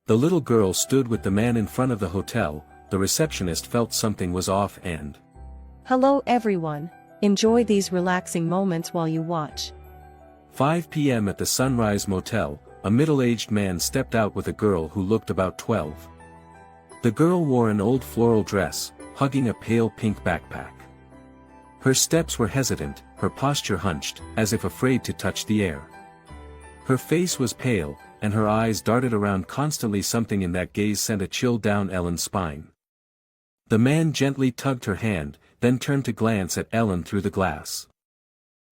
The little girl stood with the man in front of the hotel. The receptionist felt something was off and... Hello everyone, enjoy these relaxing moments while you watch. 5 p.m. at the Sunrise Motel, a middle-aged man stepped out with a girl who looked about 12. The girl wore an old floral dress, hugging a pale pink backpack. Her steps were hesitant, her posture hunched, as if afraid to touch the air. Her face was pale, and her eyes darted around constantly. Something in that gaze sent a chill down Ellen's spine. The man gently tugged her hand, then turned to glance at Ellen through the glass.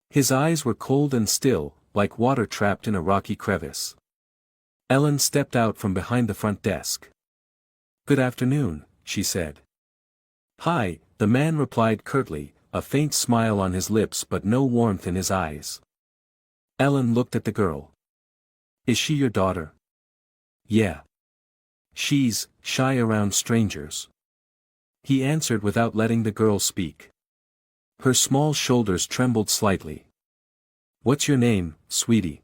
His eyes were cold and still, like water trapped in a rocky crevice. Ellen stepped out from behind the front desk. "Good afternoon," she said. "Hi," the man replied curtly, a faint smile on his lips but no warmth in his eyes. Ellen looked at the girl. "Is she your daughter?" "Yeah. She's shy around strangers," he answered without letting the girl speak. Her small shoulders trembled slightly. "What's your name, sweetie?"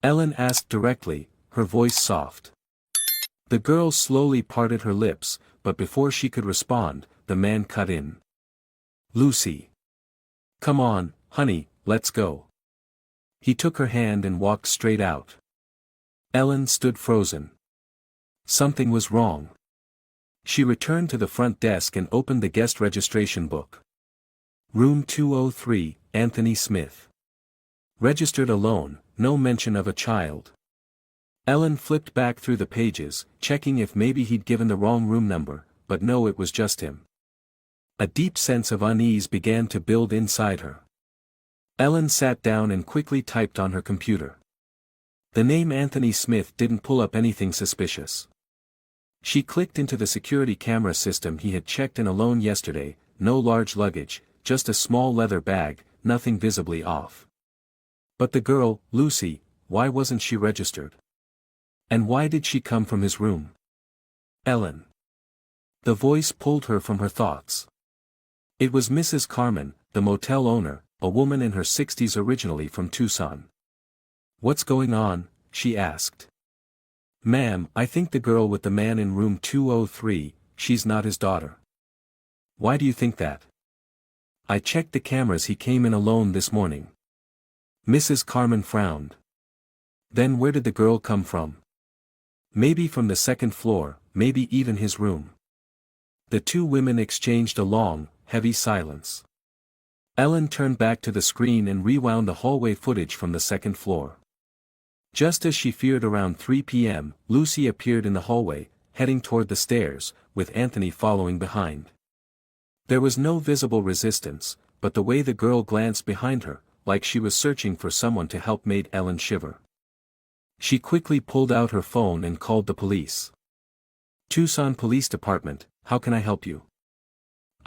Ellen asked directly, her voice soft. The girl slowly parted her lips, but before she could respond, the man cut in. "Lucy. Come on, honey, let's go." He took her hand and walked straight out. Ellen stood frozen. Something was wrong. She returned to the front desk and opened the guest registration book. Room 203, Anthony Smith. Registered alone, no mention of a child. Ellen flipped back through the pages, checking if maybe he'd given the wrong room number, but no, it was just him. A deep sense of unease began to build inside her. Ellen sat down and quickly typed on her computer. The name Anthony Smith didn't pull up anything suspicious. She clicked into the security camera system. He had checked in alone yesterday, no large luggage, just a small leather bag, nothing visibly off. But the girl, Lucy, why wasn't she registered? And why did she come from his room? Ellen. The voice pulled her from her thoughts. It was Mrs. Carmen, the motel owner, a woman in her 60s originally from Tucson. "What's going on?" she asked. "Ma'am, I think the girl with the man in room 203, she's not his daughter." "Why do you think that?" "I checked the cameras. He came in alone this morning." Mrs. Carmen frowned. "Then where did the girl come from?" "Maybe from the second floor, maybe even his room." The two women exchanged a long, heavy silence. Ellen turned back to the screen and rewound the hallway footage from the second floor. Just as she feared, around 3 p.m., Lucy appeared in the hallway, heading toward the stairs, with Anthony following behind. There was no visible resistance, but the way the girl glanced behind her, like she was searching for someone to help, made Ellen shiver. She quickly pulled out her phone and called the police. "Tucson Police Department, how can I help you?"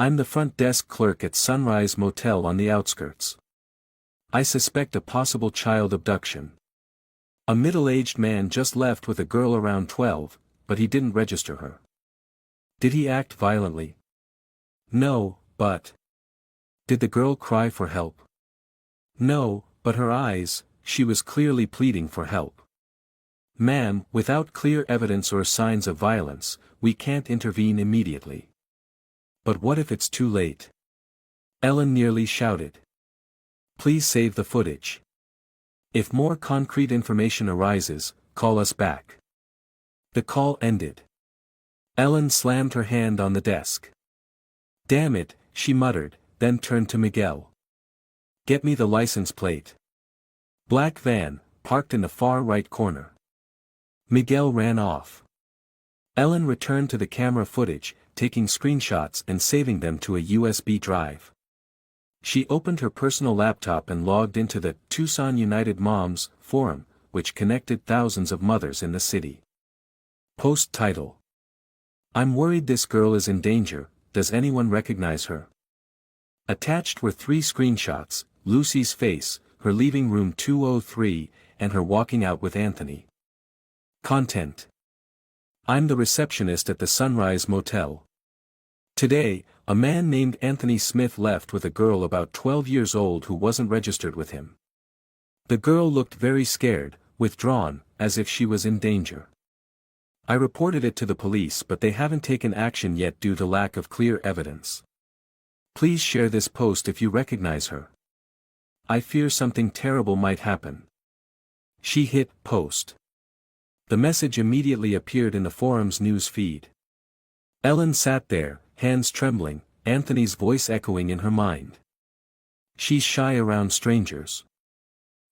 "I'm the front desk clerk at Sunrise Motel on the outskirts. I suspect a possible child abduction. A middle-aged man just left with a girl around 12, but he didn't register her." "Did he act violently?" "No, but..." "Did the girl cry for help?" "No, but her eyes, she was clearly pleading for help." "Ma'am, without clear evidence or signs of violence, we can't intervene immediately." "But what if it's too late?" Ellen nearly shouted. "Please save the footage. If more concrete information arises, call us back." The call ended. Ellen slammed her hand on the desk. "Damn it," she muttered, then turned to Miguel. "Get me the license plate." "Black van, parked in the far right corner." Miguel ran off. Ellen returned to the camera footage, taking screenshots and saving them to a USB drive. She opened her personal laptop and logged into the Tucson United Moms forum, which connected thousands of mothers in the city. Post title: "I'm worried this girl is in danger, does anyone recognize her?" Attached were 3 screenshots, Lucy's face, her leaving room 203, and her walking out with Anthony. Content: "I'm the receptionist at the Sunrise Motel. Today, a man named Anthony Smith left with a girl about 12 years old who wasn't registered with him. The girl looked very scared, withdrawn, as if she was in danger. I reported it to the police but they haven't taken action yet due to lack of clear evidence. Please share this post if you recognize her. I fear something terrible might happen. She hit post. The message immediately appeared in the forum's news feed. Ellen sat there, hands trembling, Anthony's voice echoing in her mind. She's shy around strangers.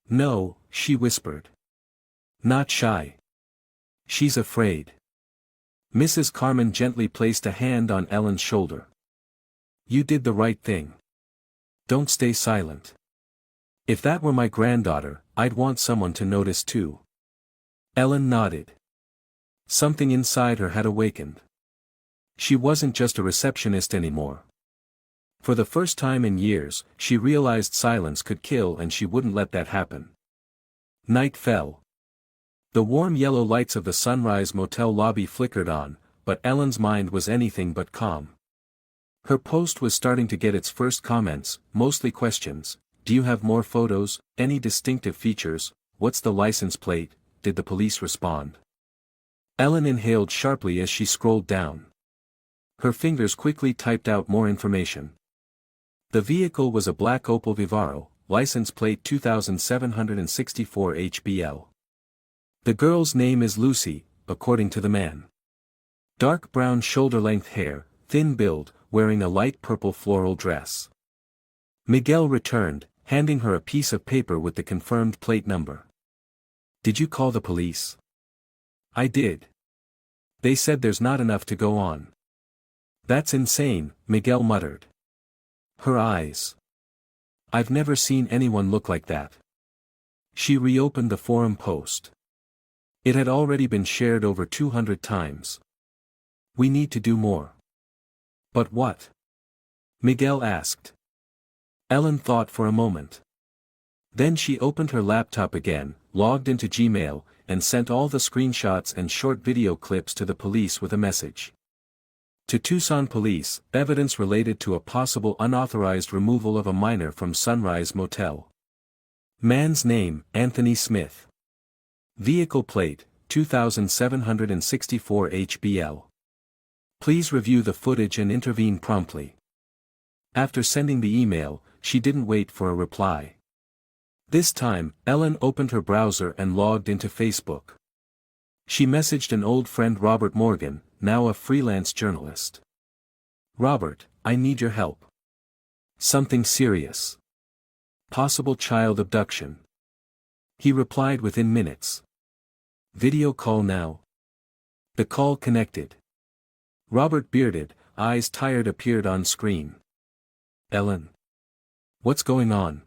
No, she whispered. Not shy. She's afraid. Mrs. Carmen gently placed a hand on Ellen's shoulder. You did the right thing. Don't stay silent. If that were my granddaughter, I'd want someone to notice too. Ellen nodded. Something inside her had awakened. She wasn't just a receptionist anymore. For the first time in years, she realized silence could kill and she wouldn't let that happen. Night fell. The warm yellow lights of the Sunrise Motel lobby flickered on, but Ellen's mind was anything but calm. Her post was starting to get its first comments, mostly questions. Do you have more photos, any distinctive features, what's the license plate, did the police respond? Ellen inhaled sharply as she scrolled down. Her fingers quickly typed out more information. The vehicle was a black Opel Vivaro, license plate 2764 HBL. The girl's name is Lucy, according to the man. Dark brown shoulder-length hair, thin build, wearing a light purple floral dress. Miguel returned, handing her a piece of paper with the confirmed plate number. Did you call the police? I did. They said there's not enough to go on. That's insane, Miguel muttered. Her eyes. I've never seen anyone look like that. She reopened the forum post. It had already been shared over 200 times. We need to do more. But what? Miguel asked. Ellen thought for a moment. Then she opened her laptop again, logged into Gmail, and sent all the screenshots and short video clips to the police with a message. To Tucson Police, evidence related to a possible unauthorized removal of a minor from Sunrise Motel. Man's name, Anthony Smith. Vehicle plate, 2764 HBL. Please review the footage and intervene promptly. After sending the email, she didn't wait for a reply. This time, Ellen opened her browser and logged into Facebook. She messaged an old friend Robert Morgan, now a freelance journalist. Robert, I need your help. Something serious. Possible child abduction. He replied within minutes. Video call now. The call connected. Robert, bearded, eyes tired, appeared on screen. Ellen. What's going on?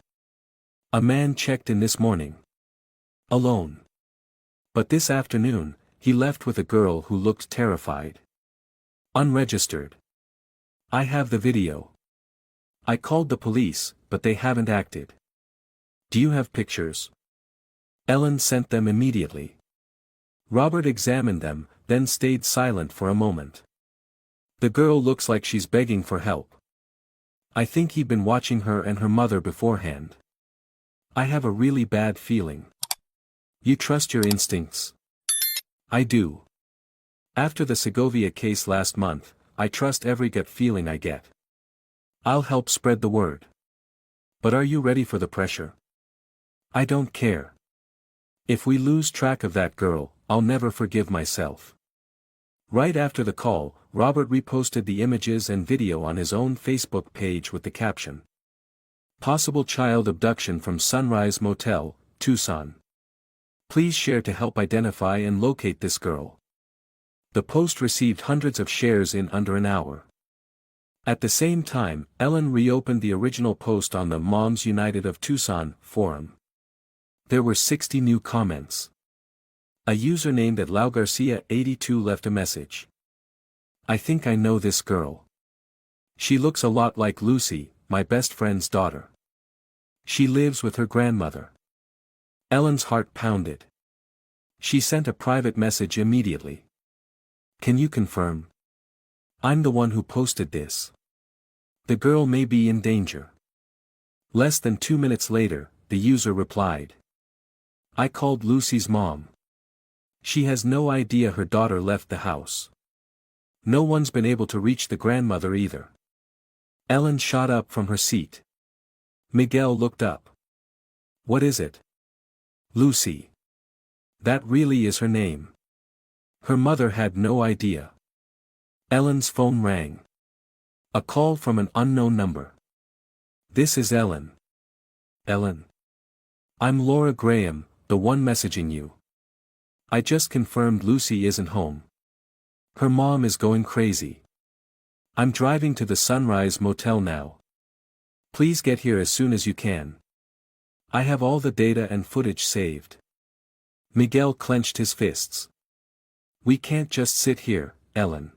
A man checked in this morning. Alone. But this afternoon, he left with a girl who looked terrified. Unregistered. I have the video. I called the police, but they haven't acted. Do you have pictures? Ellen sent them immediately. Robert examined them, then stayed silent for a moment. The girl looks like she's begging for help. I think he'd been watching her and her mother beforehand. I have a really bad feeling. You trust your instincts? I do. After the Segovia case last month, I trust every gut feeling I get. I'll help spread the word. But are you ready for the pressure? I don't care. If we lose track of that girl, I'll never forgive myself. Right after the call, Robert reposted the images and video on his own Facebook page with the caption. Possible child abduction from Sunrise Motel, Tucson. Please share to help identify and locate this girl. The post received hundreds of shares in under an hour. At the same time, Ellen reopened the original post on the Moms United of Tucson forum. There were 60 new comments. A user named @LauGarcia82 left a message. I think I know this girl. She looks a lot like Lucy, my best friend's daughter. She lives with her grandmother. Ellen's heart pounded. She sent a private message immediately. Can you confirm? I'm the one who posted this. The girl may be in danger. Less than 2 minutes later, the user replied. I called Lucy's mom. She has no idea her daughter left the house. No one's been able to reach the grandmother either. Ellen shot up from her seat. Miguel looked up. What is it? Lucy. That really is her name. Her mother had no idea. Ellen's phone rang. A call from an unknown number. This is Ellen. Ellen. I'm Laura Graham, the one messaging you. I just confirmed Lucy isn't home. Her mom is going crazy. I'm driving to the Sunrise Motel now. Please get here as soon as you can. I have all the data and footage saved. Miguel clenched his fists. We can't just sit here, Ellen.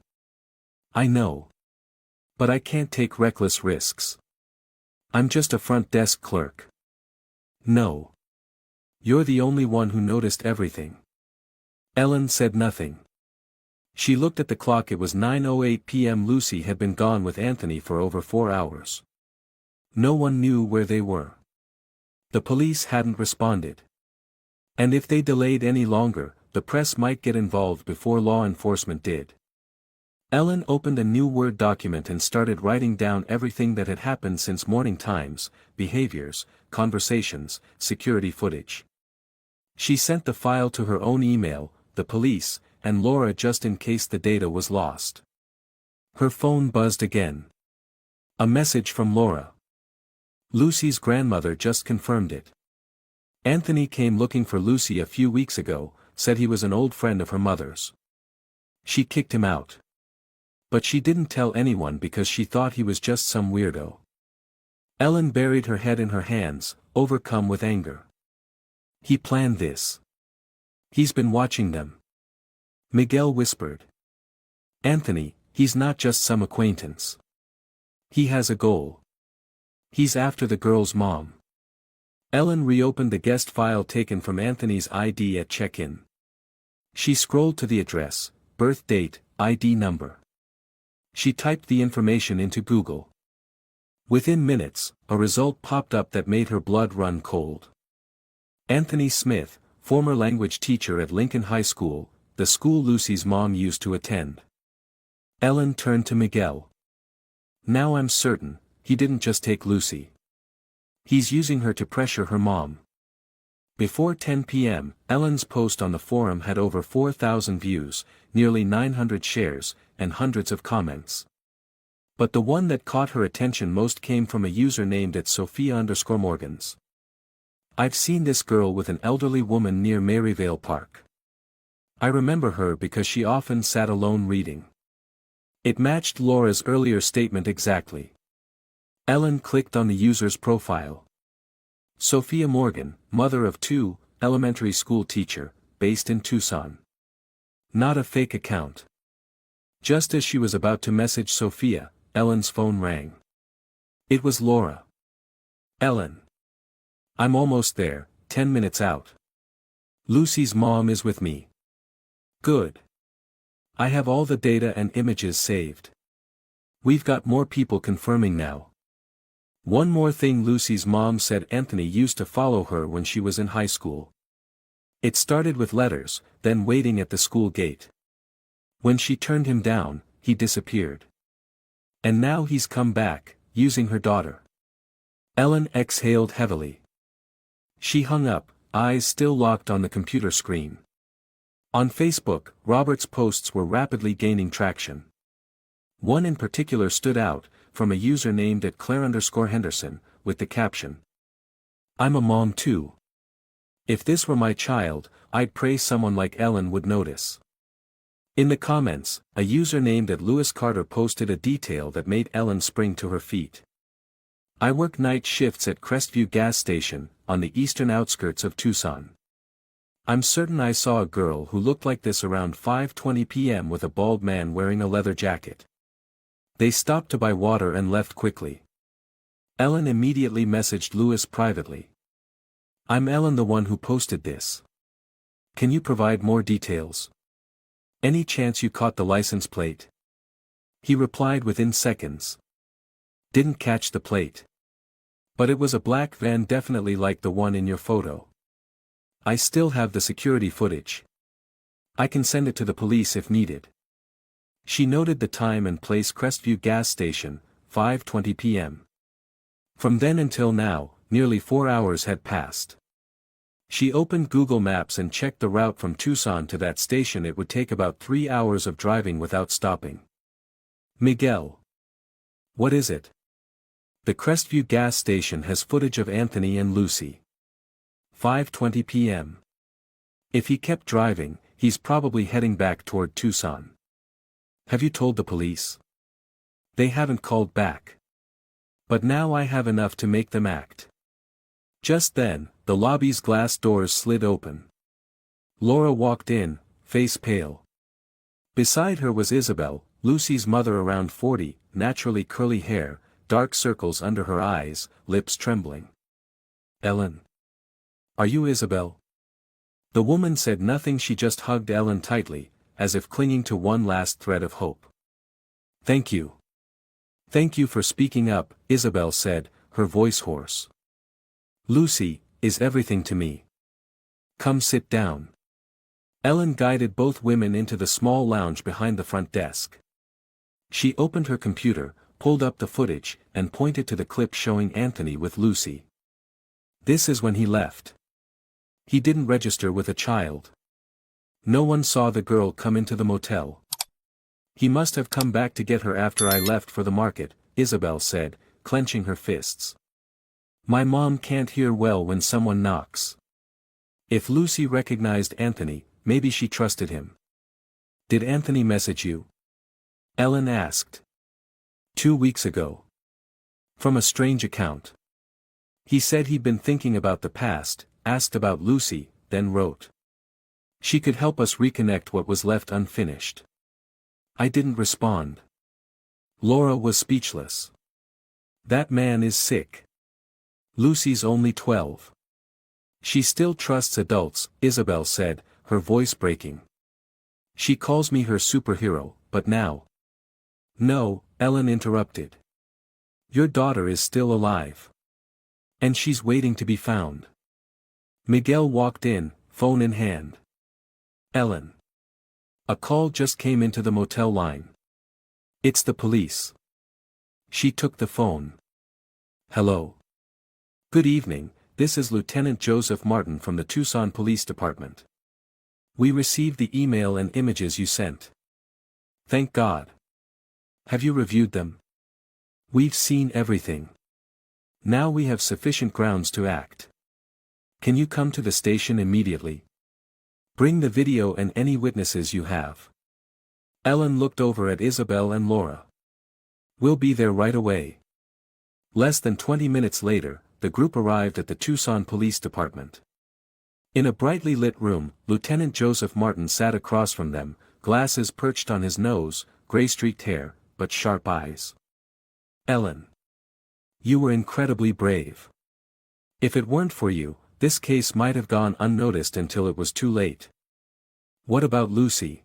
I know. But I can't take reckless risks. I'm just a front desk clerk. No. You're the only one who noticed everything. Ellen said nothing. She looked at the clock. It was 9:08 p.m. Lucy had been gone with Anthony for over 4 hours. No one knew where they were. The police hadn't responded. And if they delayed any longer, the press might get involved before law enforcement did. Ellen opened a new Word document and started writing down everything that had happened since morning: times, behaviors, conversations, security footage. She sent the file to her own email, the police, and Laura just in case the data was lost. Her phone buzzed again. A message from Laura. Lucy's grandmother just confirmed it. Anthony came looking for Lucy a few weeks ago, said he was an old friend of her mother's. She kicked him out. But she didn't tell anyone because she thought he was just some weirdo. Ellen buried her head in her hands, overcome with anger. He planned this. He's been watching them. Miguel whispered. Anthony, he's not just some acquaintance. He has a goal. He's after the girl's mom. Ellen reopened the guest file taken from Anthony's ID at check-in. She scrolled to the address, birth date, ID number. She typed the information into Google. Within minutes, a result popped up that made her blood run cold. Anthony Smith, former language teacher at Lincoln High School, the school Lucy's mom used to attend. Ellen turned to Miguel. Now I'm certain, he didn't just take Lucy. He's using her to pressure her mom. Before 10 p.m., Ellen's post on the forum had over 4,000 views, nearly 900 shares, and hundreds of comments. But the one that caught her attention most came from a user named @Sophia_Morgans. I've seen this girl with an elderly woman near Maryvale Park. I remember her because she often sat alone reading. It matched Laura's earlier statement exactly. Ellen clicked on the user's profile. Sophia Morgan, mother of 2, elementary school teacher, based in Tucson. Not a fake account. Just as she was about to message Sophia, Ellen's phone rang. It was Laura. Ellen. I'm almost there, 10 minutes out. Lucy's mom is with me. Good. I have all the data and images saved. We've got more people confirming now. One more thing, Lucy's mom said Anthony used to follow her when she was in high school. It started with letters, then waiting at the school gate. When she turned him down, he disappeared. And now he's come back, using her daughter. Ellen exhaled heavily. She hung up, eyes still locked on the computer screen. On Facebook, Robert's posts were rapidly gaining traction. One in particular stood out, from a user named @Claire_Henderson, with the caption. I'm a mom too. If this were my child, I'd pray someone like Ellen would notice. In the comments, a user named @Lewis Carter posted a detail that made Ellen spring to her feet. I work night shifts at Crestview gas station, on the eastern outskirts of Tucson. I'm certain I saw a girl who looked like this around 5:20 p.m. with a bald man wearing a leather jacket. They stopped to buy water and left quickly. Ellen immediately messaged Lewis privately. I'm Ellen, the one who posted this. Can you provide more details? Any chance you caught the license plate? He replied within seconds. Didn't catch the plate. But it was a black van, definitely like the one in your photo. I still have the security footage. I can send it to the police if needed. She noted the time and place: Crestview gas station, 5:20 p.m. From then until now, nearly 4 hours had passed. She opened Google Maps and checked the route from Tucson to that station. It would take about 3 hours of driving without stopping. Miguel. What is it? The Crestview gas station has footage of Anthony and Lucy. 5:20 p.m. If he kept driving, he's probably heading back toward Tucson. Have you told the police? They haven't called back. But now I have enough to make them act. Just then, the lobby's glass doors slid open. Laura walked in, face pale. Beside her was Isabel, Lucy's mother, around 40, naturally curly hair, dark circles under her eyes, lips trembling. Ellen. Are you Isabel? The woman said nothing. She just hugged Ellen tightly, as if clinging to one last thread of hope. Thank you. Thank you for speaking up, Isabel said, her voice hoarse. Lucy is everything to me. Come sit down. Ellen guided both women into the small lounge behind the front desk. She opened her computer, pulled up the footage, and pointed to the clip showing Anthony with Lucy. This is when he left. He didn't register with a child. No one saw the girl come into the motel. He must have come back to get her after I left for the market, Isabel said, clenching her fists. My mom can't hear well when someone knocks. If Lucy recognized Anthony, maybe she trusted him. Did Anthony message you? Ellen asked. 2 weeks ago. From a strange account. He said he'd been thinking about the past, asked about Lucy, then wrote. She could help us reconnect what was left unfinished. I didn't respond. Laura was speechless. That man is sick. Lucy's only 12. She still trusts adults, Isabel said, her voice breaking. She calls me her superhero, but now. No, Ellen interrupted. Your daughter is still alive. And she's waiting to be found. Miguel walked in, phone in hand. Ellen. A call just came into the motel line. It's the police. She took the phone. Hello. Good evening, this is Lieutenant Joseph Martin from the Tucson Police Department. We received the email and images you sent. Thank God. Have you reviewed them? We've seen everything. Now we have sufficient grounds to act. Can you come to the station immediately? Bring the video and any witnesses you have. Ellen looked over at Isabel and Laura. We'll be there right away. Less than 20 minutes later, the group arrived at the Tucson Police Department. In a brightly lit room, Lieutenant Joseph Martin sat across from them, glasses perched on his nose, gray-streaked hair, but sharp eyes. Ellen. You were incredibly brave. If it weren't for you, this case might have gone unnoticed until it was too late. What about Lucy?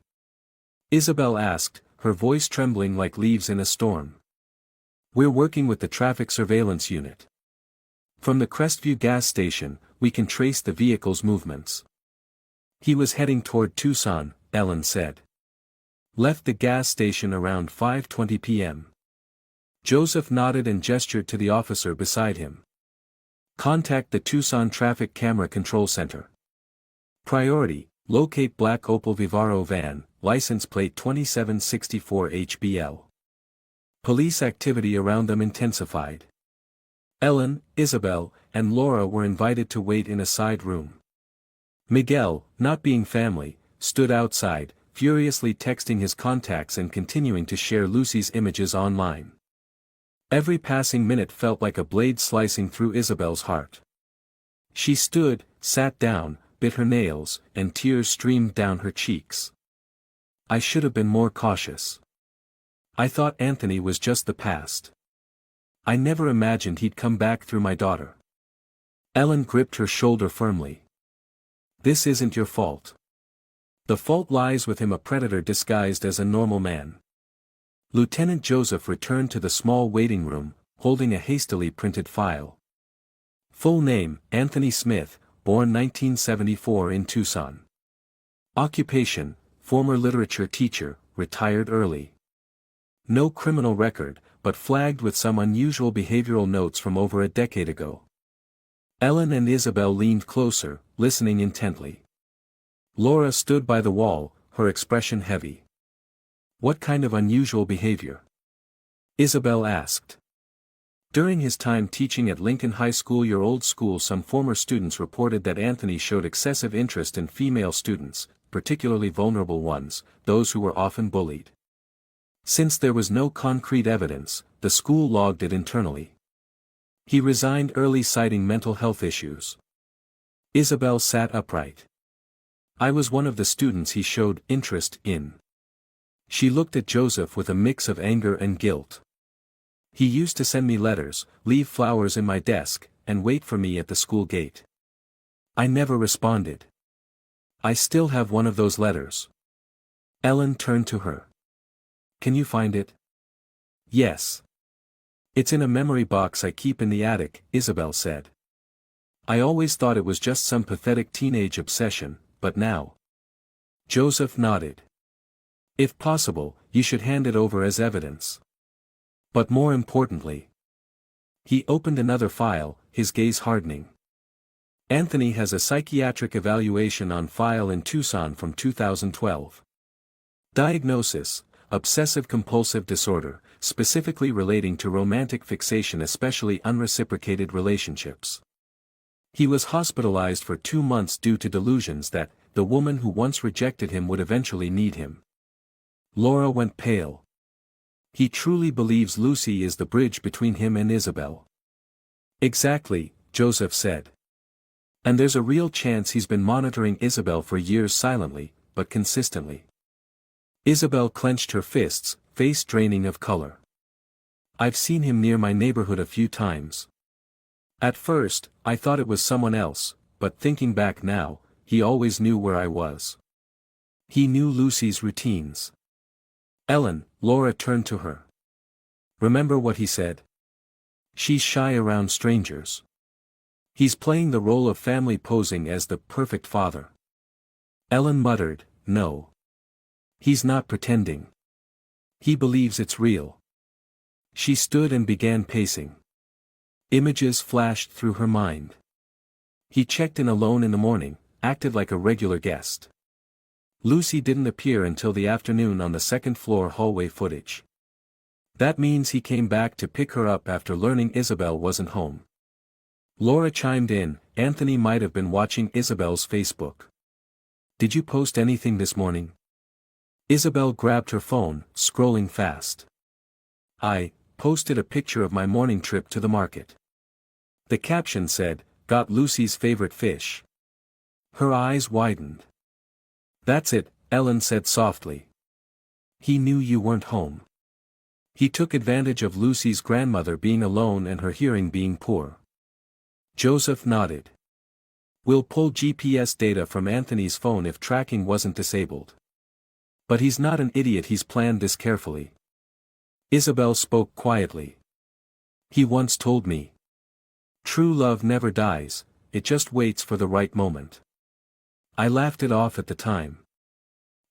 Isabel asked, her voice trembling like leaves in a storm. We're working with the traffic surveillance unit. From the Crestview gas station, we can trace the vehicle's movements. He was heading toward Tucson, Ellen said. Left the gas station around 5:20 p.m. Joseph nodded and gestured to the officer beside him. Contact the Tucson Traffic Camera Control Center. Priority, locate black Opel Vivaro van, license plate 2764 HBL. Police activity around them intensified. Ellen, Isabel, and Laura were invited to wait in a side room. Miguel, not being family, stood outside, furiously texting his contacts and continuing to share Lucy's images online. Every passing minute felt like a blade slicing through Isabel's heart. She stood, sat down, bit her nails, and tears streamed down her cheeks. I should have been more cautious. I thought Anthony was just the past. I never imagined he'd come back through my daughter. Ellen gripped her shoulder firmly. This isn't your fault. The fault lies with him, a predator disguised as a normal man. Lieutenant Joseph returned to the small waiting room, holding a hastily printed file. Full name, Anthony Smith, born 1974 in Tucson. Occupation, former literature teacher, retired early. No criminal record, but flagged with some unusual behavioral notes from over a decade ago. Ellen and Isabel leaned closer, listening intently. Laura stood by the wall, her expression heavy. What kind of unusual behavior? Isabel asked. During his time teaching at Lincoln High School, your old school, some former students reported that Anthony showed excessive interest in female students, particularly vulnerable ones, those who were often bullied. Since there was no concrete evidence, the school logged it internally. He resigned early, citing mental health issues. Isabel sat upright. I was one of the students he showed interest in. She looked at Joseph with a mix of anger and guilt. He used to send me letters, leave flowers in my desk, and wait for me at the school gate. I never responded. I still have one of those letters. Ellen turned to her. Can you find it? Yes. It's in a memory box I keep in the attic, Isabel said. I always thought it was just some pathetic teenage obsession, but now. Joseph nodded. If possible, you should hand it over as evidence. But more importantly. He opened another file, his gaze hardening. Anthony has a psychiatric evaluation on file in Tucson from 2012. Diagnosis: obsessive-compulsive disorder, specifically relating to romantic fixation, especially unreciprocated relationships. He was hospitalized for 2 months due to delusions that the woman who once rejected him would eventually need him. Laura went pale. He truly believes Lucy is the bridge between him and Isabel. Exactly, Joseph said. And there's a real chance he's been monitoring Isabel for years silently, but consistently. Isabel clenched her fists, face draining of color. I've seen him near my neighborhood a few times. At first, I thought it was someone else, but thinking back now, he always knew where I was. He knew Lucy's routines. Ellen, Laura turned to her. Remember what he said? She's shy around strangers. He's playing the role of family, posing as the perfect father. Ellen muttered, no. He's not pretending. He believes it's real. She stood and began pacing. Images flashed through her mind. He checked in alone in the morning, acted like a regular guest. Lucy didn't appear until the afternoon on the second-floor hallway footage. That means he came back to pick her up after learning Isabel wasn't home. Laura chimed in, Anthony might have been watching Isabel's Facebook. Did you post anything this morning? Isabel grabbed her phone, scrolling fast. I posted a picture of my morning trip to the market. The caption said, got Lucy's favorite fish. Her eyes widened. That's it, Ellen said softly. He knew you weren't home. He took advantage of Lucy's grandmother being alone and her hearing being poor. Joseph nodded. We'll pull GPS data from Anthony's phone if tracking wasn't disabled. But he's not an idiot, he's planned this carefully. Isabel spoke quietly. He once told me. True love never dies, it just waits for the right moment. I laughed it off at the time.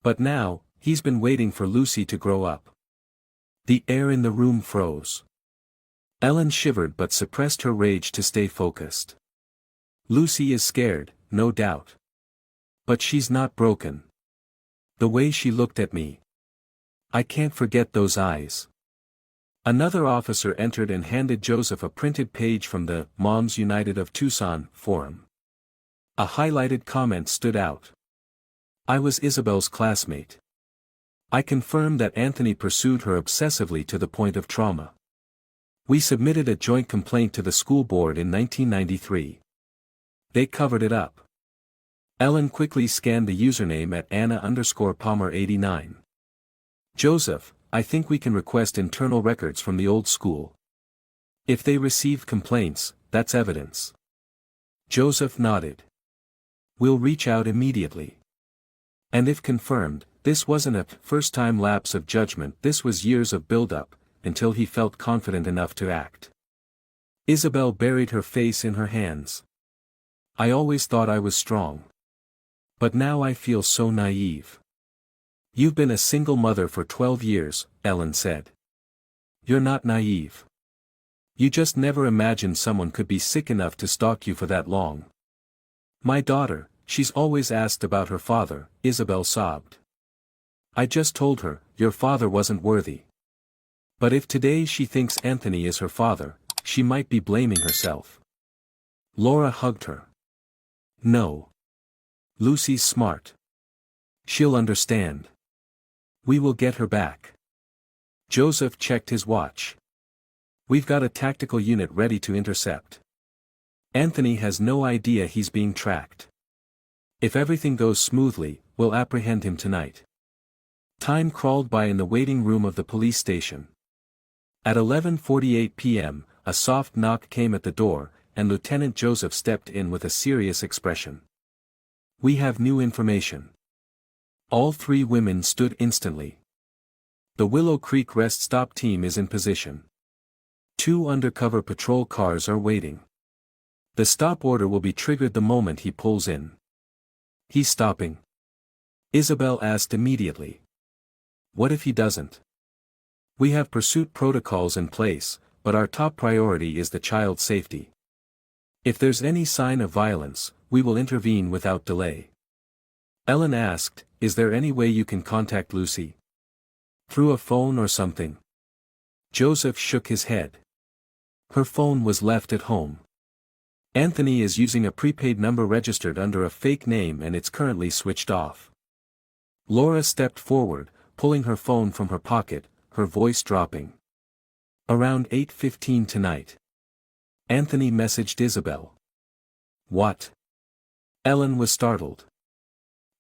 But now, he's been waiting for Lucy to grow up. The air in the room froze. Ellen shivered but suppressed her rage to stay focused. Lucy is scared, no doubt. But she's not broken. The way she looked at me. I can't forget those eyes. Another officer entered and handed Joseph a printed page from the Moms United of Tucson forum. A highlighted comment stood out. I was Isabel's classmate. I confirmed that Anthony pursued her obsessively to the point of trauma. We submitted a joint complaint to the school board in 1993. They covered it up. Ellen quickly scanned the username at Anna_Palmer89. Joseph, I think we can request internal records from the old school. If they received complaints, that's evidence. Joseph nodded. We'll reach out immediately. And if confirmed, this wasn't a first-time lapse of judgment, this was years of build-up, until he felt confident enough to act. Isabel buried her face in her hands. I always thought I was strong. But now I feel so naive. You've been a single mother for 12 years, Ellen said. You're not naive. You just never imagined someone could be sick enough to stalk you for that long. My daughter, she's always asked about her father, Isabel sobbed. I just told her, your father wasn't worthy. But if today she thinks Anthony is her father, she might be blaming herself. Laura hugged her. No. Lucy's smart. She'll understand. We will get her back. Joseph checked his watch. We've got a tactical unit ready to intercept. Anthony has no idea he's being tracked. If everything goes smoothly, we'll apprehend him tonight. Time crawled by in the waiting room of the police station. At 11:48 p.m., a soft knock came at the door, and Lieutenant Joseph stepped in with a serious expression. We have new information. All three women stood instantly. The Willow Creek Rest Stop team is in position. 2 undercover patrol cars are waiting. The stop order will be triggered the moment he pulls in. He's stopping? Isabel asked immediately. What if he doesn't? We have pursuit protocols in place, but our top priority is the child's safety. If there's any sign of violence, we will intervene without delay. Ellen asked, is there any way you can contact Lucy? Through a phone or something? Joseph shook his head. Her phone was left at home. Anthony is using a prepaid number registered under a fake name and it's currently switched off. Laura stepped forward, pulling her phone from her pocket, her voice dropping. Around 8:15 tonight. Anthony messaged Isabel. What? Ellen was startled.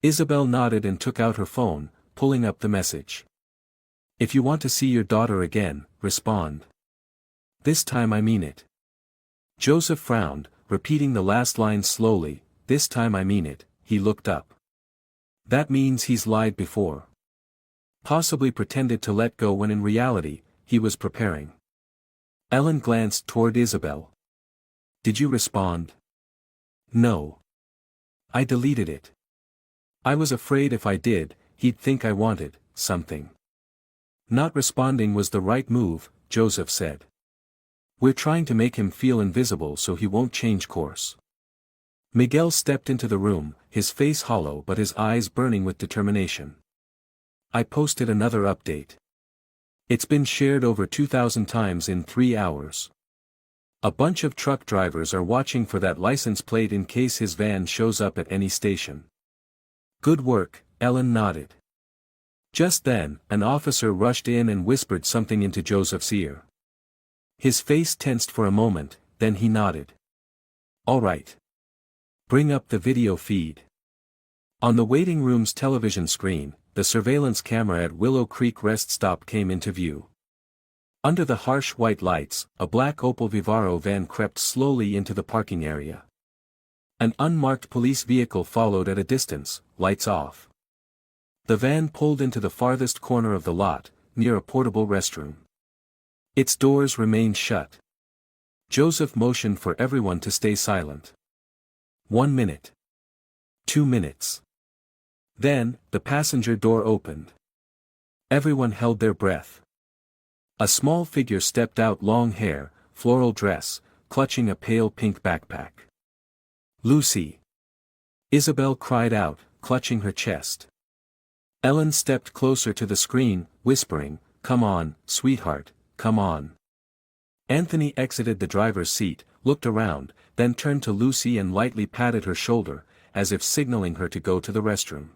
Isabel nodded and took out her phone, pulling up the message. If you want to see your daughter again, respond. This time I mean it. Joseph frowned, repeating the last line slowly, this time I mean it. He looked up. That means he's lied before. Possibly pretended to let go when in reality, he was preparing. Ellen glanced toward Isabel. Did you respond? No. I deleted it. I was afraid if I did, he'd think I wanted something. Not responding was the right move, Joseph said. We're trying to make him feel invisible so he won't change course. Miguel stepped into the room, his face hollow but his eyes burning with determination. I posted another update. It's been shared over 2,000 times in 3 hours. A bunch of truck drivers are watching for that license plate in case his van shows up at any station. Good work, Ellen nodded. Just then, an officer rushed in and whispered something into Joseph's ear. His face tensed for a moment, then he nodded. All right. Bring up the video feed. On the waiting room's television screen, the surveillance camera at Willow Creek Rest Stop came into view. Under the harsh white lights, a black Opel Vivaro van crept slowly into the parking area. An unmarked police vehicle followed at a distance, lights off. The van pulled into the farthest corner of the lot, near a portable restroom. Its doors remained shut. Joseph motioned for everyone to stay silent. 1 minute. 2 minutes. Then, the passenger door opened. Everyone held their breath. A small figure stepped out, long hair, floral dress, clutching a pale pink backpack. Lucy! Isabel cried out, clutching her chest. Ellen stepped closer to the screen, whispering, "Come on, sweetheart, come on." Anthony exited the driver's seat, looked around, then turned to Lucy and lightly patted her shoulder, as if signaling her to go to the restroom.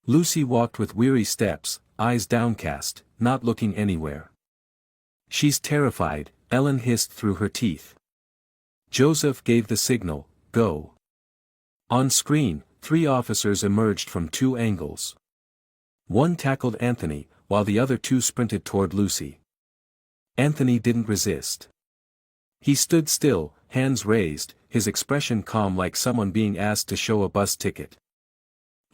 Lucy walked with weary steps, eyes downcast, not looking anywhere. She's terrified, Ellen hissed through her teeth. Joseph gave the signal, go. On screen, 3 officers emerged from 2 angles. One tackled Anthony, while the other 2 sprinted toward Lucy. Anthony didn't resist. He stood still, hands raised, his expression calm like someone being asked to show a bus ticket.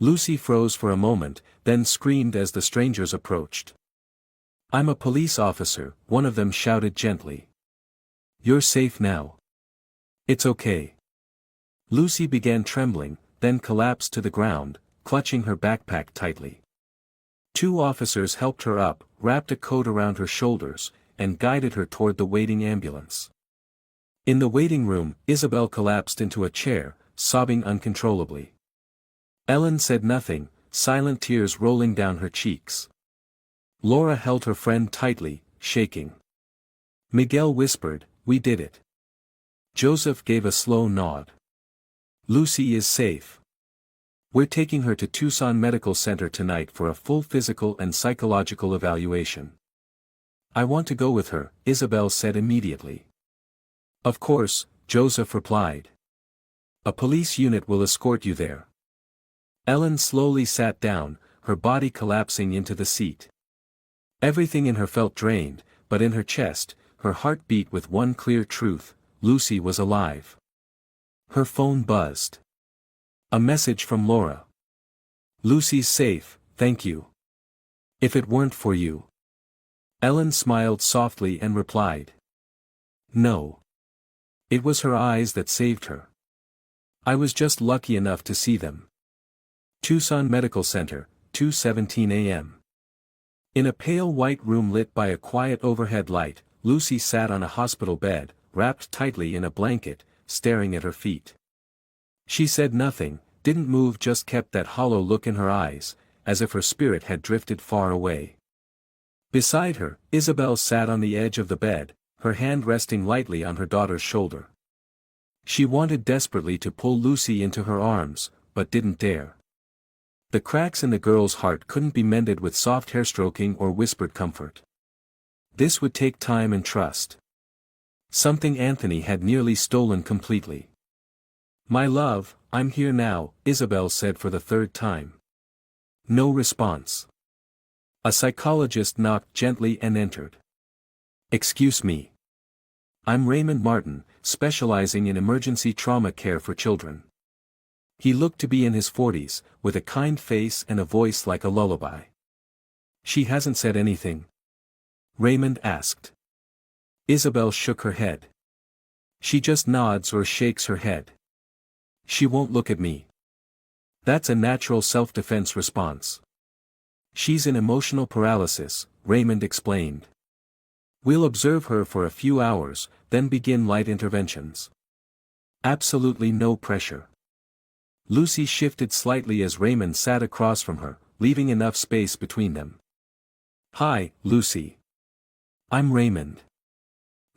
Lucy froze for a moment, then screamed as the strangers approached. "I'm a police officer," one of them shouted gently. "You're safe now. It's okay." Lucy began trembling, then collapsed to the ground, clutching her backpack tightly. 2 officers helped her up, wrapped a coat around her shoulders, and guided her toward the waiting ambulance. In the waiting room, Isabel collapsed into a chair, sobbing uncontrollably. Ellen said nothing, silent tears rolling down her cheeks. Laura held her friend tightly, shaking. Miguel whispered, "We did it." Joseph gave a slow nod. "Lucy is safe. We're taking her to Tucson Medical Center tonight for a full physical and psychological evaluation." "I want to go with her," Isabel said immediately. "Of course," Joseph replied. "A police unit will escort you there." Ellen slowly sat down, her body collapsing into the seat. Everything in her felt drained, but in her chest, her heart beat with one clear truth: Lucy was alive. Her phone buzzed. A message from Laura. "Lucy's safe, thank you. If it weren't for you." Ellen smiled softly and replied. "No. It was her eyes that saved her. I was just lucky enough to see them." Tucson Medical Center, 2:17 a.m. In a pale white room lit by a quiet overhead light, Lucy sat on a hospital bed, wrapped tightly in a blanket, staring at her feet. She said nothing, didn't move, just kept that hollow look in her eyes, as if her spirit had drifted far away. Beside her, Isabel sat on the edge of the bed, her hand resting lightly on her daughter's shoulder. She wanted desperately to pull Lucy into her arms, but didn't dare. The cracks in the girl's heart couldn't be mended with soft hairstroking or whispered comfort. This would take time and trust. Something Anthony had nearly stolen completely. "My love, I'm here now," Isabel said for the 3rd time. No response. A psychologist knocked gently and entered. "Excuse me. I'm Raymond Martin, specializing in emergency trauma care for children." He looked to be in his 40s, with a kind face and a voice like a lullaby. "She hasn't said anything?" Raymond asked. Isabel shook her head. "She just nods or shakes her head. She won't look at me." "That's a natural self-defense response. She's in emotional paralysis," Raymond explained. "We'll observe her for a few hours, then begin light interventions. Absolutely no pressure." Lucy shifted slightly as Raymond sat across from her, leaving enough space between them. "Hi, Lucy. I'm Raymond.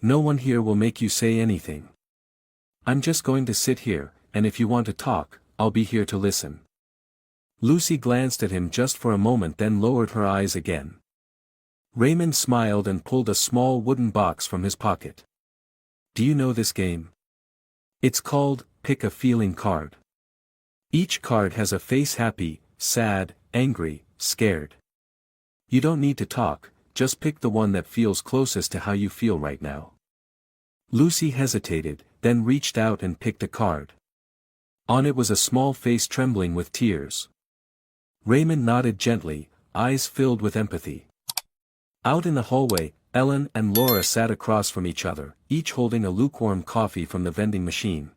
No one here will make you say anything. I'm just going to sit here, and if you want to talk, I'll be here to listen." Lucy glanced at him just for a moment, then lowered her eyes again. Raymond smiled and pulled a small wooden box from his pocket. "Do you know this game? It's called, Pick a Feeling Card. Each card has a face: happy, sad, angry, scared. You don't need to talk, just pick the one that feels closest to how you feel right now." Lucy hesitated, then reached out and picked a card. On it was a small face trembling with tears. Raymond nodded gently, eyes filled with empathy. Out in the hallway, Ellen and Laura sat across from each other, each holding a lukewarm coffee from the vending machine.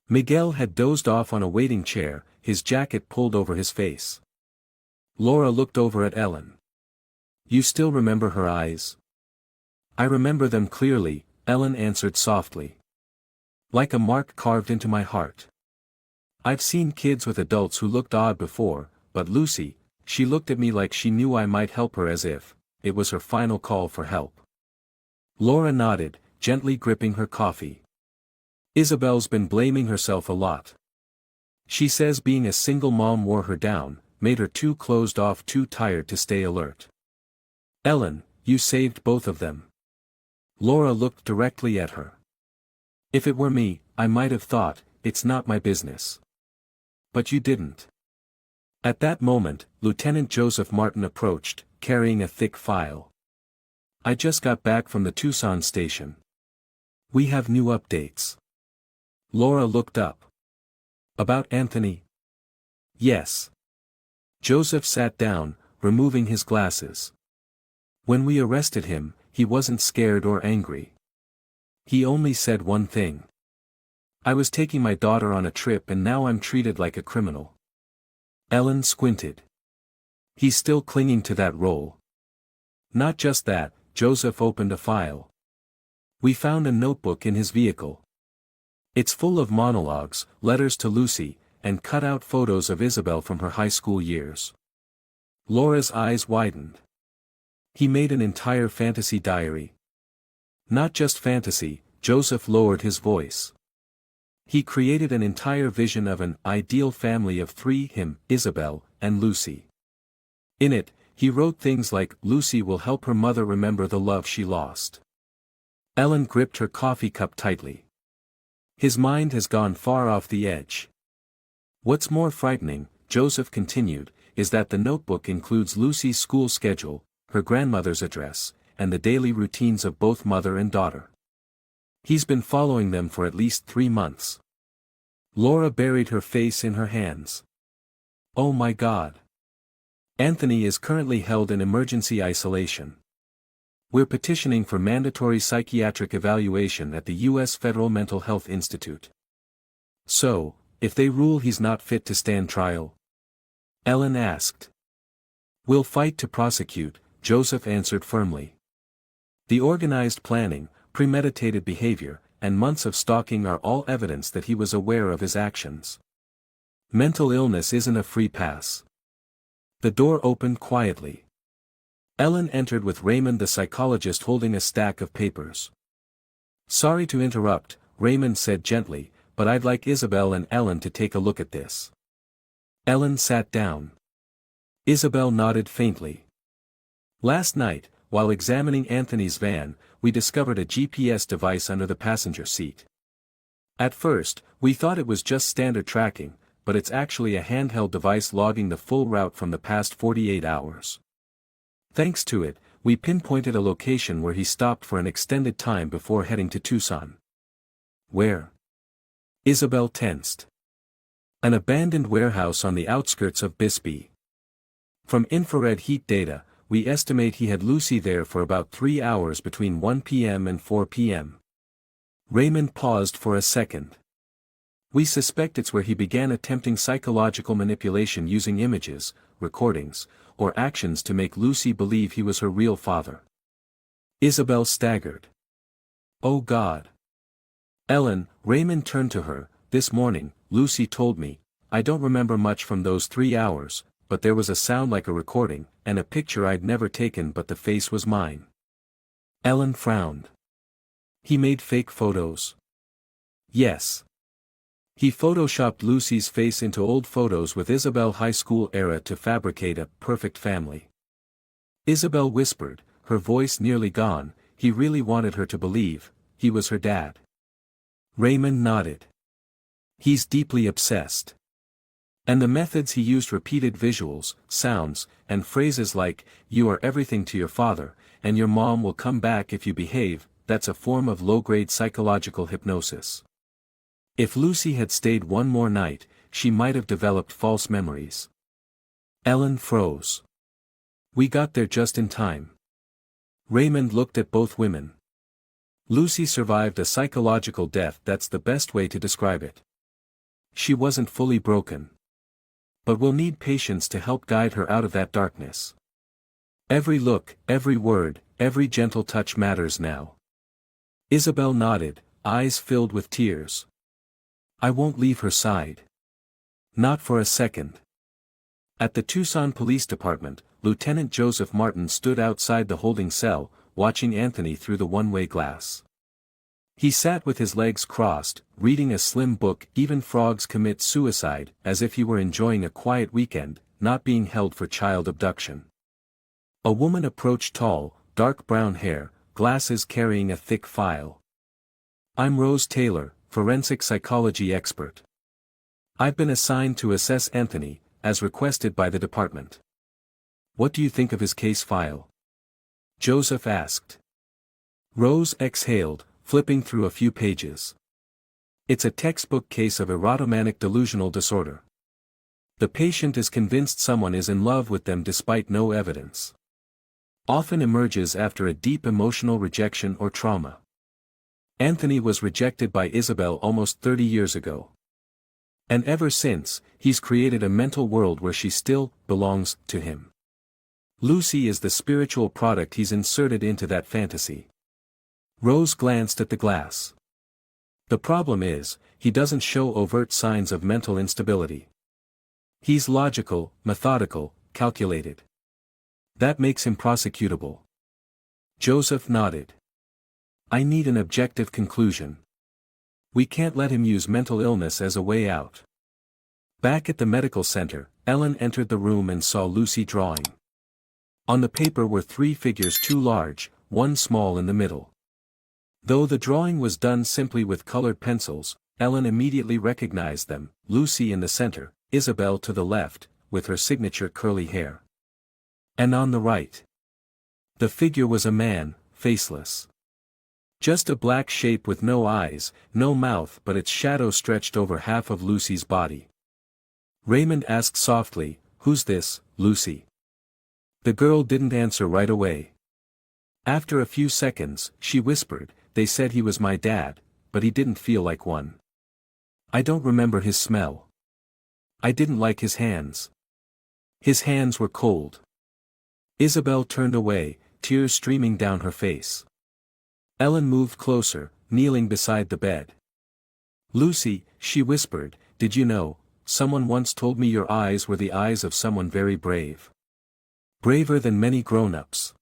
Miguel had dozed off on a waiting chair, his jacket pulled over his face. Laura looked over at Ellen. "You still remember her eyes?" "I remember them clearly," Ellen answered softly. "Like a mark carved into my heart. I've seen kids with adults who looked odd before, but Lucy, she looked at me like she knew I might help her, as if it was her final call for help." Laura nodded, gently gripping her coffee. "Isabel's been blaming herself a lot. She says being a single mom wore her down, made her too closed off, too tired to stay alert." "Ellen, you saved both of them." Laura looked directly at her. "If it were me, I might have thought, it's not my business. But you didn't." At that moment, Lieutenant Joseph Martin approached, carrying a thick file. "I just got back from the Tucson station. We have new updates." Laura looked up. "About Anthony?" "Yes." Joseph sat down, removing his glasses. "When we arrested him, he wasn't scared or angry. He only said one thing. I was taking my daughter on a trip and now I'm treated like a criminal. Ellen squinted. He's still clinging to that role. Not just that, Joseph opened a file. We found a notebook in his vehicle. It's full of monologues, letters to Lucy, and cut-out photos of Isabel from her high school years. Laura's eyes widened. He made an entire fantasy diary. Not just fantasy, Joseph lowered his voice. He created an entire vision of an ideal family of three: him, Isabel, and Lucy. In it, he wrote things like, Lucy will help her mother remember the love she lost. Ellen gripped her coffee cup tightly. His mind has gone far off the edge. What's more frightening, Joseph continued, is that the notebook includes Lucy's school schedule, her grandmother's address, and the daily routines of both mother and daughter. He's been following them for at least 3 months. Laura buried her face in her hands. Oh my God. Anthony is currently held in emergency isolation. We're petitioning for mandatory psychiatric evaluation at the U.S. Federal Mental Health Institute. So, if they rule he's not fit to stand trial? Ellen asked. We'll fight to prosecute, Joseph answered firmly. The organized planning, premeditated behavior, and months of stalking are all evidence that he was aware of his actions. Mental illness isn't a free pass. The door opened quietly. Ellen entered with Raymond the psychologist holding a stack of papers. Sorry to interrupt, Raymond said gently, but I'd like Isabel and Ellen to take a look at this. Ellen sat down. Isabel nodded faintly. Last night, while examining Anthony's van, we discovered a GPS device under the passenger seat. At first, we thought it was just standard tracking, but it's actually a handheld device logging the full route from the past 48 hours. Thanks to it, we pinpointed a location where he stopped for an extended time before heading to Tucson. Where? Isabel tensed. An abandoned warehouse on the outskirts of Bisbee. From infrared heat data, we estimate he had Lucy there for about 3 hours between 1 p.m. and 4 p.m. Raymond paused for a second. We suspect it's where he began attempting psychological manipulation using images, recordings, or actions to make Lucy believe he was her real father. Isabel staggered. Oh God. Ellen, Raymond turned to her. This morning, Lucy told me, I don't remember much from those 3 hours, but there was a sound like a recording, and a picture I'd never taken, but the face was mine. Ellen frowned. He made fake photos. Yes. He photoshopped Lucy's face into old photos with Isabel high school era to fabricate a perfect family. Isabel whispered, her voice nearly gone, he really wanted her to believe he was her dad. Raymond nodded. He's deeply obsessed. And the methods he used: repeated visuals, sounds, and phrases like, you are everything to your father, and your mom will come back if you behave, that's a form of low-grade psychological hypnosis. If Lucy had stayed one more night, she might have developed false memories. Ellen froze. We got there just in time. Raymond looked at both women. Lucy survived a psychological death, that's the best way to describe it. She wasn't fully broken. But we'll need patience to help guide her out of that darkness. Every look, every word, every gentle touch matters now. Isabel nodded, eyes filled with tears. I won't leave her side. Not for a second. At the Tucson Police Department, Lieutenant Joseph Martin stood outside the holding cell, watching Anthony through the one-way glass. He sat with his legs crossed, reading a slim book, Even Frogs Commit Suicide, as if he were enjoying a quiet weekend, not being held for child abduction. A woman approached, tall, dark brown hair, glasses, carrying a thick file. I'm Rose Taylor, forensic psychology expert. I've been assigned to assess Anthony, as requested by the department. What do you think of his case file? Joseph asked. Rose exhaled, flipping through a few pages. It's a textbook case of erotomanic delusional disorder. The patient is convinced someone is in love with them despite no evidence. Often emerges after a deep emotional rejection or trauma. Anthony was rejected by Isabel almost 30 years ago. And ever since, he's created a mental world where she still belongs to him. Lucy is the spiritual product he's inserted into that fantasy. Rose glanced at the glass. The problem is, he doesn't show overt signs of mental instability. He's logical, methodical, calculated. That makes him prosecutable. Joseph nodded. I need an objective conclusion. We can't let him use mental illness as a way out. Back at the medical center, Ellen entered the room and saw Lucy drawing. On the paper were 3 figures, 2 large, 1 small in the middle. Though the drawing was done simply with colored pencils, Ellen immediately recognized them, Lucy in the center, Isabel to the left, with her signature curly hair. And on the right. The figure was a man, faceless. Just a black shape with no eyes, no mouth, but its shadow stretched over half of Lucy's body. Raymond asked softly, "Who's this, Lucy?" The girl didn't answer right away. After a few seconds, she whispered, "They said he was my dad, but he didn't feel like one. I don't remember his smell. I didn't like his hands. His hands were cold." Isabel turned away, tears streaming down her face. Ellen moved closer, kneeling beside the bed. "Lucy," she whispered, "did you know, someone once told me your eyes were the eyes of someone very brave. Braver than many grown-ups."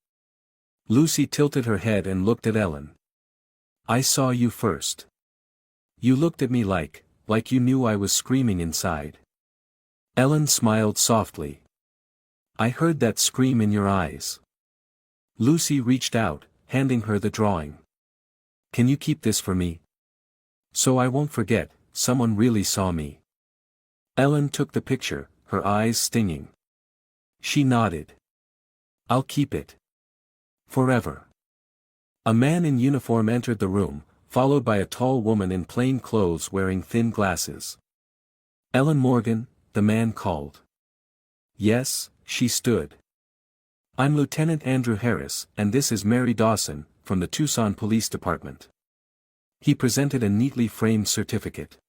Lucy tilted her head and looked at Ellen. "I saw you first. You looked at me like you knew I was screaming inside." Ellen smiled softly. "I heard that scream in your eyes." Lucy reached out, handing her the drawing. "Can you keep this for me? So I won't forget, someone really saw me." Ellen took the picture, her eyes stinging. She nodded. "I'll keep it. Forever." A man in uniform entered the room, followed by a tall woman in plain clothes wearing thin glasses. "Ellen Morgan," the man called. "Yes," she stood. "I'm Lieutenant Andrew Harris, and this is Mary Dawson, from the Tucson Police Department." He presented a neatly framed certificate.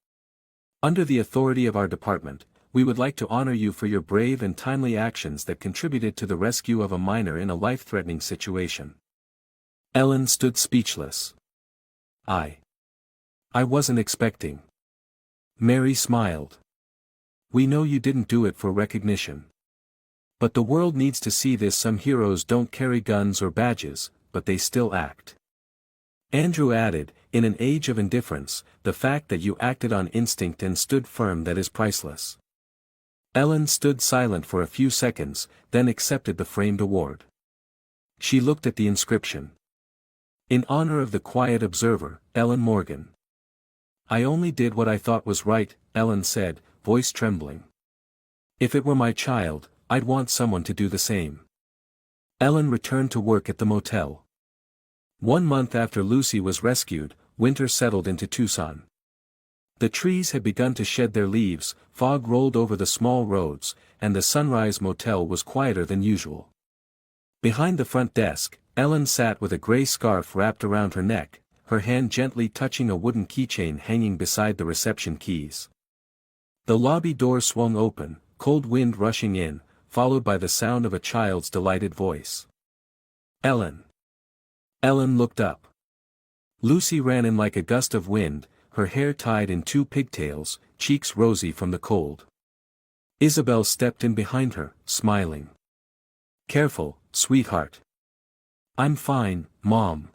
"Under the authority of our department, we would like to honor you for your brave and timely actions that contributed to the rescue of a minor in a life-threatening situation." Ellen stood speechless. I wasn't expecting." Mary smiled. "We know you didn't do it for recognition. But the world needs to see this. Some heroes don't carry guns or badges, but they still act." Andrew added, "In an age of indifference, the fact that you acted on instinct and stood firm, that is priceless." Ellen stood silent for a few seconds, then accepted the framed award. She looked at the inscription. "In honor of the quiet observer, Ellen Morgan." "I only did what I thought was right," Ellen said, voice trembling. "If it were my child, I'd want someone to do the same." Ellen returned to work at the motel. 1 month after Lucy was rescued, winter settled into Tucson. The trees had begun to shed their leaves, fog rolled over the small roads, and the Sunrise Motel was quieter than usual. Behind the front desk, Ellen sat with a gray scarf wrapped around her neck, her hand gently touching a wooden keychain hanging beside the reception keys. The lobby door swung open, cold wind rushing in, followed by the sound of a child's delighted voice. "Ellen." Ellen looked up. Lucy ran in like a gust of wind, her hair tied in 2 pigtails, cheeks rosy from the cold. Isabel stepped in behind her, smiling. "Careful, sweetheart." "I'm fine, Mom."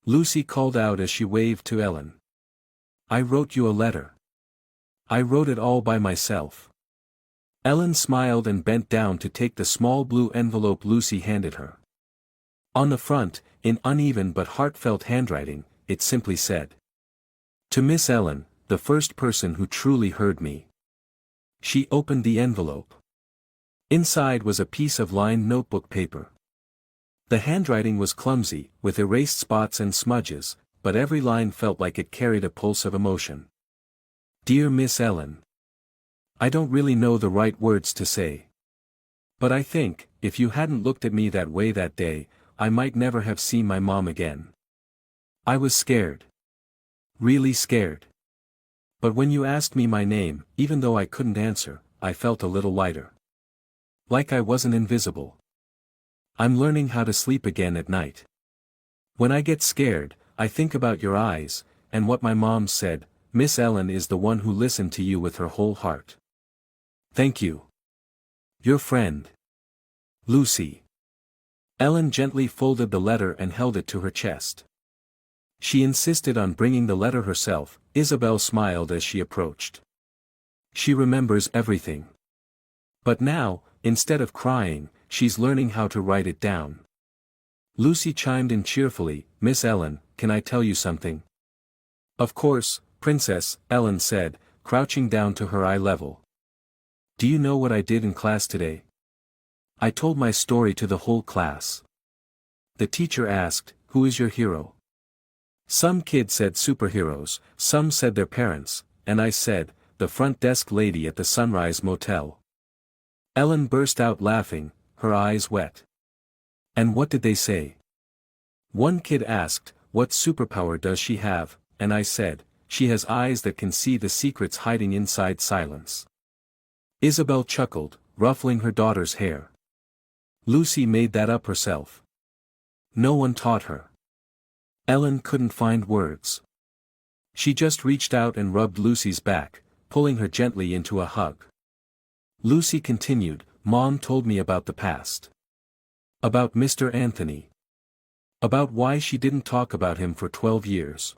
Lucy called out as she waved to Ellen. "I wrote you a letter. I wrote it all by myself." Ellen smiled and bent down to take the small blue envelope Lucy handed her. On the front, in uneven but heartfelt handwriting, it simply said, "To Miss Ellen, the first person who truly heard me." She opened the envelope. Inside was a piece of lined notebook paper. The handwriting was clumsy, with erased spots and smudges, but every line felt like it carried a pulse of emotion. "Dear Miss Ellen. I don't really know the right words to say. But I think, if you hadn't looked at me that way that day, I might never have seen my mom again. I was scared. really scared. But when you asked me my name, even though I couldn't answer, I felt a little lighter. Like I wasn't invisible. I'm learning how to sleep again at night. When I get scared, I think about your eyes, and what my mom said, Miss Ellen is the one who listened to you with her whole heart. Thank you. Your friend. Lucy. Ellen gently folded the letter and held it to her chest. She insisted on bringing the letter herself. Isabel smiled as she approached. She remembers everything. But now, instead of crying, she's learning how to write it down. Lucy chimed in cheerfully, Miss Ellen, can I tell you something? Of course, Princess, Ellen said, crouching down to her eye level. Do you know what I did in class today? I told my story to the whole class. The teacher asked, who is your hero? Some kids said superheroes, some said their parents, and I said, the front desk lady at the Sunrise Motel. Ellen burst out laughing, her eyes wet. And what did they say? One kid asked, what superpower does she have, and I said, she has eyes that can see the secrets hiding inside silence. Isabel chuckled, ruffling her daughter's hair. Lucy made that up herself. No one taught her. Ellen couldn't find words. She just reached out and rubbed Lucy's back, pulling her gently into a hug. Lucy continued, Mom told me about the past. About Mr. Anthony. About why she didn't talk about him for 12 years.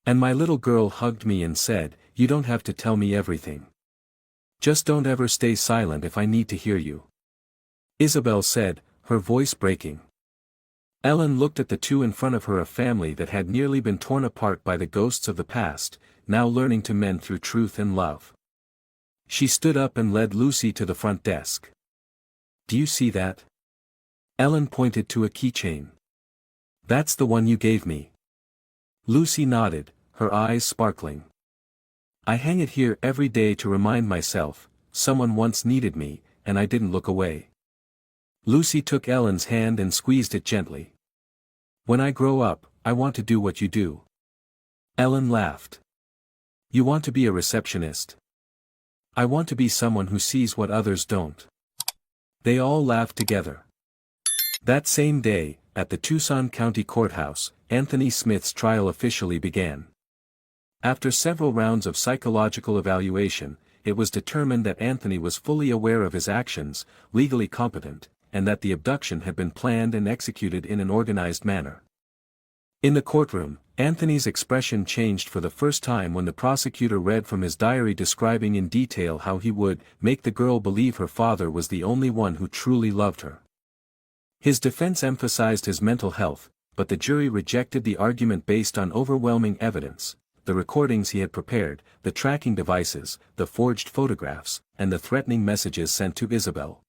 And my little girl hugged me and said, you don't have to tell me everything. Just don't ever stay silent if I need to hear you. Isabel said, her voice breaking. Ellen looked at the two in front of her, a family that had nearly been torn apart by the ghosts of the past, now learning to mend through truth and love. She stood up and led Lucy to the front desk. Do you see that? Ellen pointed to a keychain. That's the one you gave me. Lucy nodded, her eyes sparkling. I hang it here every day to remind myself, someone once needed me, and I didn't look away. Lucy took Ellen's hand and squeezed it gently. When I grow up, I want to do what you do. Ellen laughed. You want to be a receptionist? I want to be someone who sees what others don't. They all laughed together. That same day, at the Tucson County Courthouse, Anthony Smith's trial officially began. After several rounds of psychological evaluation, it was determined that Anthony was fully aware of his actions, legally competent, and that the abduction had been planned and executed in an organized manner. In the courtroom, Anthony's expression changed for the first time when the prosecutor read from his diary describing in detail how he would make the girl believe her father was the only one who truly loved her. His defense emphasized his mental health, but the jury rejected the argument based on overwhelming evidence, the recordings he had prepared, the tracking devices, the forged photographs, and the threatening messages sent to Isabel.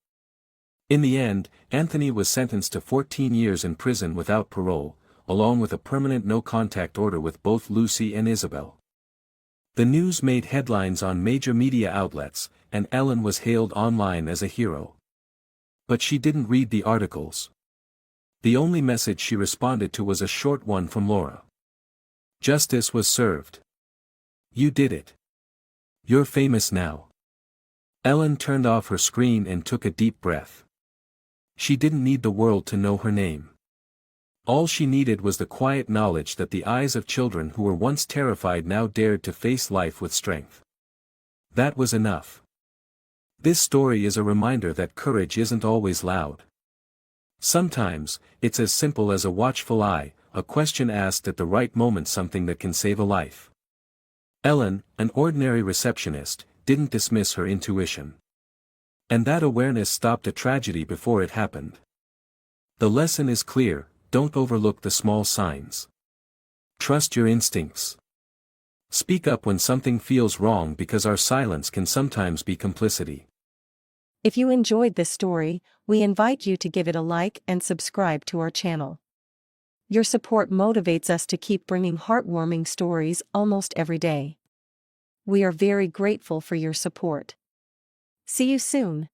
In the end, Anthony was sentenced to 14 years in prison without parole, along with a permanent no-contact order with both Lucy and Isabel. The news made headlines on major media outlets, and Ellen was hailed online as a hero. But she didn't read the articles. The only message she responded to was a short one from Laura. Justice was served. You did it. You're famous now. Ellen turned off her screen and took a deep breath. She didn't need the world to know her name. All she needed was the quiet knowledge that the eyes of children who were once terrified now dared to face life with strength. That was enough. This story is a reminder that courage isn't always loud. Sometimes, it's as simple as a watchful eye, a question asked at the right moment, something that can save a life. Ellen, an ordinary receptionist, didn't dismiss her intuition. And that awareness stopped a tragedy before it happened. The lesson is clear: don't overlook the small signs. Trust your instincts. Speak up when something feels wrong, because our silence can sometimes be complicity. If you enjoyed this story, we invite you to give it a like and subscribe to our channel. Your support motivates us to keep bringing heartwarming stories almost every day. We are very grateful for your support. See you soon.